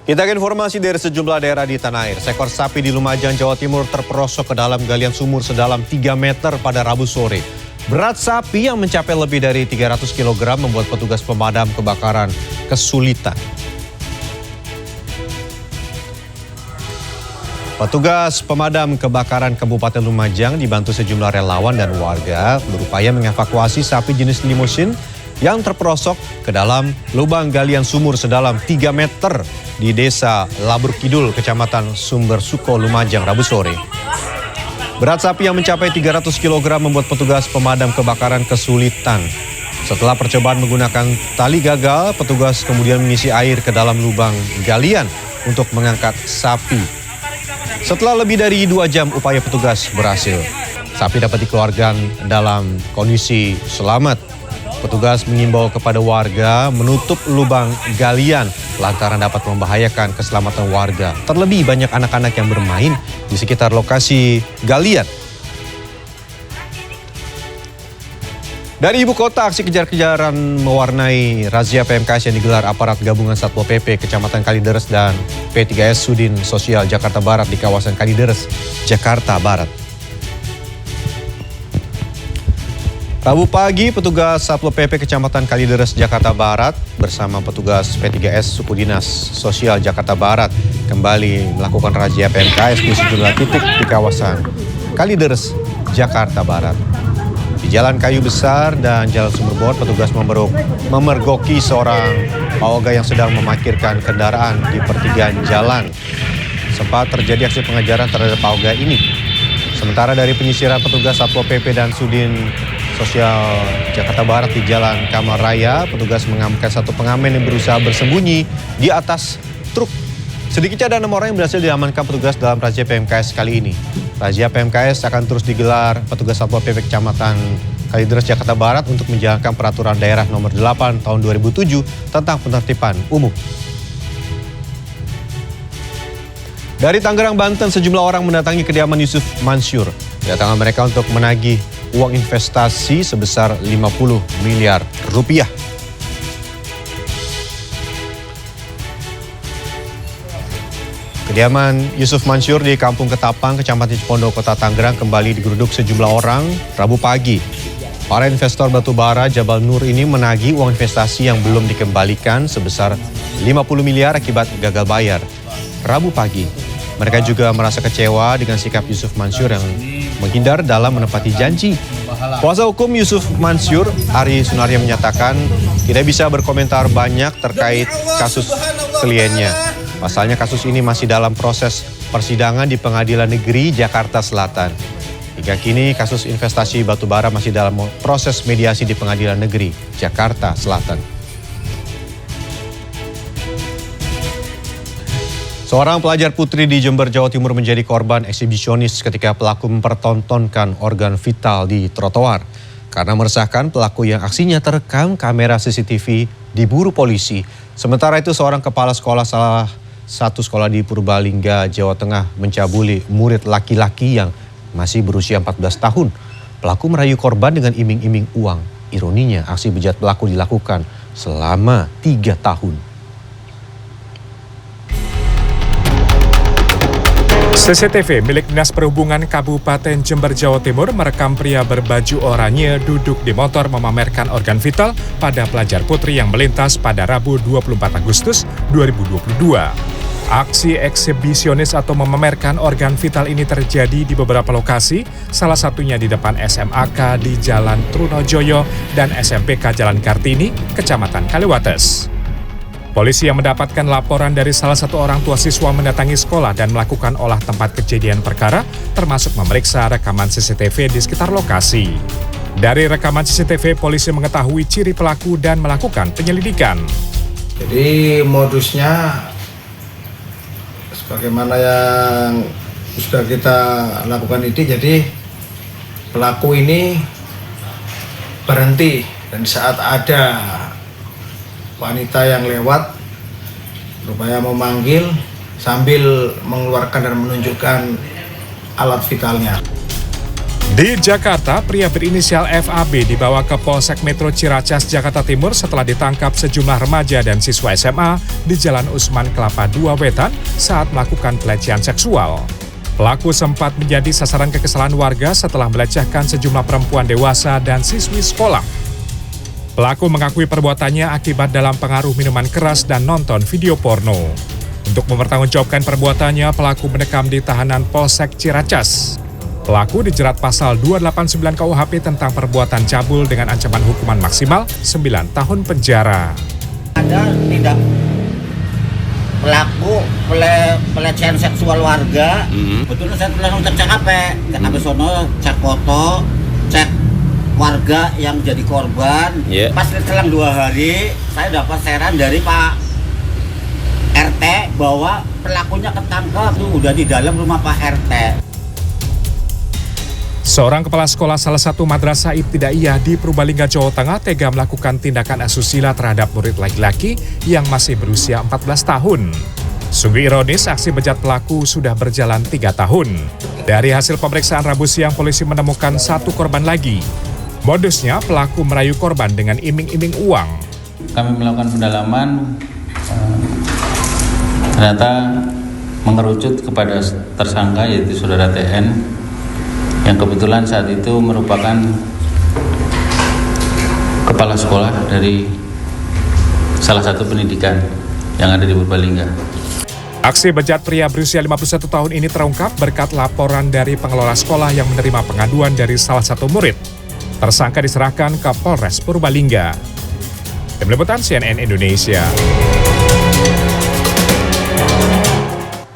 Kita ke informasi dari sejumlah daerah di tanah air. Seekor sapi di Lumajang, Jawa Timur terperosok ke dalam galian sumur sedalam 3 meter pada Rabu sore. Berat sapi yang mencapai lebih dari 300 kg membuat petugas pemadam kebakaran kesulitan. Petugas pemadam kebakaran Kabupaten Lumajang dibantu sejumlah relawan dan warga berupaya mengevakuasi sapi jenis limusin yang terperosok ke dalam lubang galian sumur sedalam 3 meter di Desa Labur Kidul, Kecamatan Sumber Suko, Lumajang, Rabu sore. Berat sapi yang mencapai 300 kg membuat petugas pemadam kebakaran kesulitan. Setelah percobaan menggunakan tali gagal, petugas kemudian mengisi air ke dalam lubang galian untuk mengangkat sapi. Setelah lebih dari 2 jam upaya petugas berhasil. Sapi dapat dikeluarkan dalam kondisi selamat. Petugas mengimbau kepada warga menutup lubang galian lantaran dapat membahayakan keselamatan warga. Terlebih banyak anak-anak yang bermain di sekitar lokasi galian. Dari ibu kota, aksi kejar-kejaran mewarnai razia PMKS yang digelar aparat gabungan Satpol PP Kecamatan Kalideres dan P3S Sudin Sosial Jakarta Barat di kawasan Kalideres, Jakarta Barat. Rabu pagi, petugas Satpol PP Kecamatan Kalideres, Jakarta Barat bersama petugas P3S Suku Dinas Sosial Jakarta Barat kembali melakukan razia PMKS di sejumlah titik di kawasan Kalideres, Jakarta Barat. Di Jalan Kayu Besar dan Jalan Sumberbor, petugas memergoki seorang paoga yang sedang memarkirkan kendaraan di pertigaan jalan. Sempat terjadi aksi pengejaran terhadap paoga ini. Sementara dari penyisiran petugas Satpol PP dan Sudin Sosial Jakarta Barat di Jalan Kamal Raya, petugas mengamankan satu pengamen yang berusaha bersembunyi di atas truk. Sedikitnya ada 6 orang yang berhasil diamankan petugas dalam razia PMKS kali ini. Razia PMKS akan terus digelar petugas Satpol PP Kecamatan Kalideres, Jakarta Barat untuk menjalankan peraturan daerah nomor 8 tahun 2007 tentang penertiban umum. Dari Tangerang, Banten, sejumlah orang mendatangi kediaman Yusuf Mansyur. Kedatangan mereka untuk menagih uang investasi sebesar 50 miliar rupiah. Kediaman Yusuf Mansyur di Kampung Ketapang, Kecamatan Cipondo, Kota Tangerang kembali digeruduk sejumlah orang Rabu pagi. Para investor batubara Jabal Nur ini menagih uang investasi yang belum dikembalikan sebesar 50 miliar akibat gagal bayar. Rabu pagi, mereka juga merasa kecewa dengan sikap Yusuf Mansyur yang menghindar dalam menepati janji. Kuasa hukum Yusuf Mansyur, Ari Sunaria, menyatakan tidak bisa berkomentar banyak terkait kasus kliennya. Pasalnya kasus ini masih dalam proses persidangan di Pengadilan Negeri Jakarta Selatan. Hingga kini kasus investasi batubara masih dalam proses mediasi di Pengadilan Negeri Jakarta Selatan. Seorang pelajar putri di Jember, Jawa Timur menjadi korban eksibisionis ketika pelaku mempertontonkan organ vital di trotoar. Karena meresahkan, pelaku yang aksinya terekam kamera CCTV diburu polisi. Sementara itu, seorang kepala sekolah salah satu sekolah di Purbalingga, Jawa Tengah mencabuli murid laki-laki yang masih berusia 14 tahun. Pelaku merayu korban dengan iming-iming uang. Ironinya, aksi bejat pelaku dilakukan selama 3 tahun. CCTV milik Dinas Perhubungan Kabupaten Jember, Jawa Timur merekam pria berbaju oranye duduk di motor memamerkan organ vital pada pelajar putri yang melintas pada Rabu 24 Agustus 2022. Aksi eksibisionis atau memamerkan organ vital ini terjadi di beberapa lokasi, salah satunya di depan SMAK di Jalan Trunojoyo dan SMPK Jalan Kartini, Kecamatan Kaliwates. Polisi yang mendapatkan laporan dari salah satu orang tua siswa mendatangi sekolah dan melakukan olah tempat kejadian perkara, termasuk memeriksa rekaman CCTV di sekitar lokasi. Dari rekaman CCTV, polisi mengetahui ciri pelaku dan melakukan penyelidikan. Jadi modusnya sebagaimana yang sudah kita lakukan ini, jadi pelaku ini berhenti dan saat ada wanita yang lewat berupaya memanggil sambil mengeluarkan dan menunjukkan alat vitalnya. Di Jakarta, pria berinisial FAB dibawa ke Polsek Metro Ciracas, Jakarta Timur setelah ditangkap sejumlah remaja dan siswa SMA di Jalan Usman Kelapa II Wetan saat melakukan pelecehan seksual. Pelaku sempat menjadi sasaran kekesalan warga setelah melecehkan sejumlah perempuan dewasa dan siswi sekolah. Pelaku mengakui perbuatannya akibat dalam pengaruh minuman keras dan nonton video porno. Untuk mempertanggungjawabkan perbuatannya, pelaku mendekam di tahanan Polsek Ciracas. Pelaku dijerat pasal 289 KUHP tentang perbuatan cabul dengan ancaman hukuman maksimal 9 tahun penjara. Ada tindak pelaku pelecehan seksual warga. Betul, saya telah cek CKP sono, cek foto, cek warga yang jadi korban. Pas selang 2 hari, saya dapat saran dari Pak RT bahwa pelakunya ketangkep, udah di dalam rumah Pak RT. Seorang kepala sekolah salah satu madrasah ibtidaiyah di Purbalingga, Jawa Tengah tega melakukan tindakan asusila terhadap murid laki-laki yang masih berusia 14 tahun. Sungguh ironis, aksi bejat pelaku sudah berjalan 3 tahun. Dari hasil pemeriksaan Rabu siang, polisi menemukan 1 korban lagi. Modusnya, pelaku merayu korban dengan iming-iming uang. Kami melakukan pendalaman, ternyata mengerucut kepada tersangka yaitu saudara TN, yang kebetulan saat itu merupakan kepala sekolah dari salah satu pendidikan yang ada di Purbalingga. Aksi bejat pria berusia 51 tahun ini terungkap berkat laporan dari pengelola sekolah yang menerima pengaduan dari salah satu murid. Tersangka diserahkan ke Polres Purbalingga. Tim Liputan CNN Indonesia.